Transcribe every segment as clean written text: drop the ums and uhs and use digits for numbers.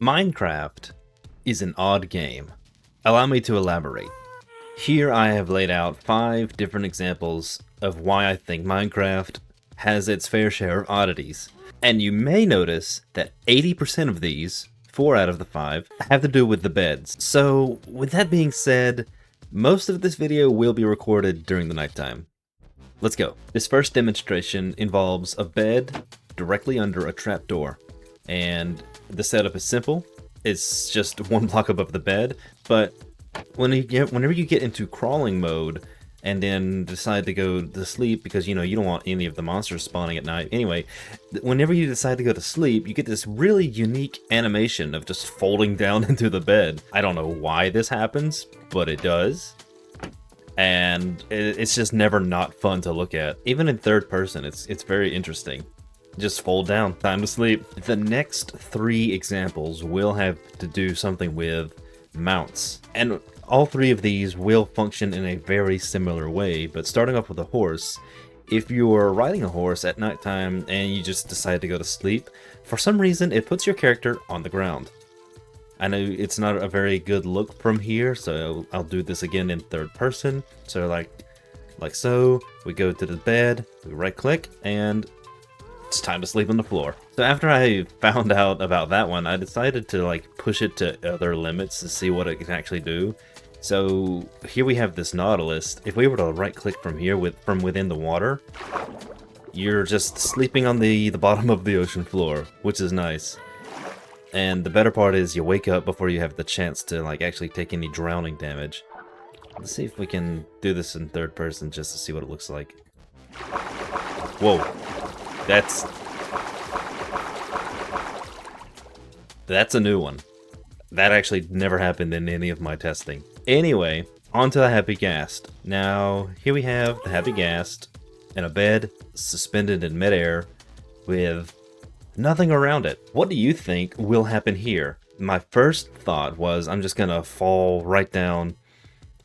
Minecraft is an odd game. Allow me to elaborate. Here I have laid out 5 different examples of why I think Minecraft has its fair share of oddities. And you may notice that 80% of these, 4 out of the 5, have to do with the beds. So, with that being said, most of this video will be recorded during the nighttime. Let's go. This first demonstration involves a bed directly under a trapdoor. And the setup is simple. It's just one block above the bed, but whenever you get into crawling mode and then decide to go to sleep because you don't want any of the monsters spawning at night. Anyway, whenever you decide to go to sleep, you get this really unique animation of just folding down into the bed. I don't know why this happens, but it does. And it's just never not fun to look at. Even in third person, it's very interesting. Just fold down, time to sleep. The next 3 examples will have to do something with mounts. And all 3 of these will function in a very similar way, but starting off with a horse, if you're riding a horse at nighttime and you just decide to go to sleep, for some reason it puts your character on the ground. I know it's not a very good look from here, so I'll do this again in third person. So like so, we go to the bed, we right click, and it's time to sleep on the floor. So after I found out about that one, I decided to push it to other limits to see what it can actually do. So here we have this Nautilus. If we were to right click from here from within the water, you're just sleeping on the bottom of the ocean floor, which is nice. And the better part is you wake up before you have the chance to actually take any drowning damage. Let's see if we can do this in third person just to see what it looks like. Whoa. That's a new one. That actually never happened in any of my testing. Anyway, onto the Happy Ghast. Now, here we have the Happy Ghast in a bed suspended in midair with nothing around it. What do you think will happen here? My first thought was I'm just gonna fall right down,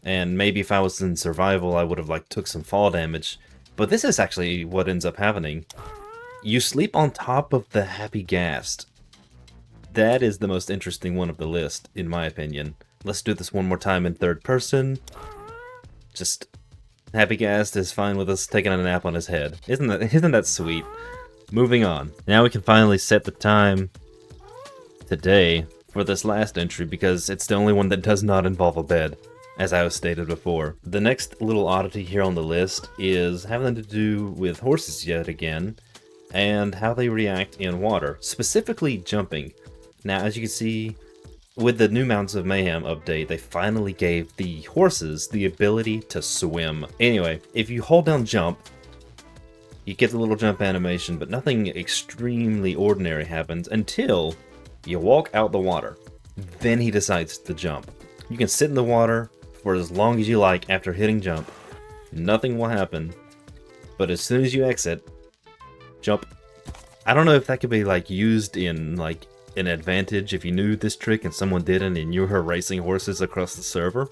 and maybe if I was in survival I would have took some fall damage. But this is actually what ends up happening. You sleep on top of the Happy Ghast. That is the most interesting one of the list, in my opinion. Let's do this one more time in third person. Just Happy Ghast is fine with us taking a nap on his head. Isn't that sweet? Moving on. Now we can finally set the time today for this last entry because it's the only one that does not involve a bed, as I was stated before. The next little oddity here on the list is having to do with horses yet again, and how they react in water, specifically jumping. Now, as you can see, with the new Mountains of Mayhem update, they finally gave the horses the ability to swim. Anyway, if you hold down jump, you get the little jump animation, but nothing extremely ordinary happens until you walk out the water. Then he decides to jump. You can sit in the water for as long as you like after hitting jump. Nothing will happen, but as soon as you exit, jump. I don't know if that could be used in an advantage if you knew this trick and someone didn't and you were racing horses across the server,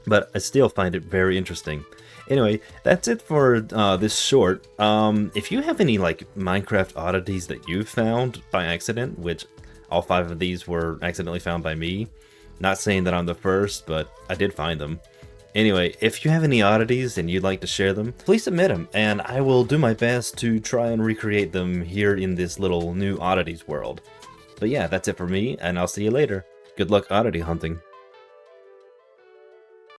but I still find it very interesting. Anyway, that's it for this short. If you have any Minecraft oddities that you found by accident, which all 5 of these were accidentally found by me, not saying that I'm the first, but I did find them. Anyway, if you have any oddities and you'd like to share them, please submit them, and I will do my best to try and recreate them here in this little new oddities world. But yeah, that's it for me, and I'll see you later. Good luck oddity hunting.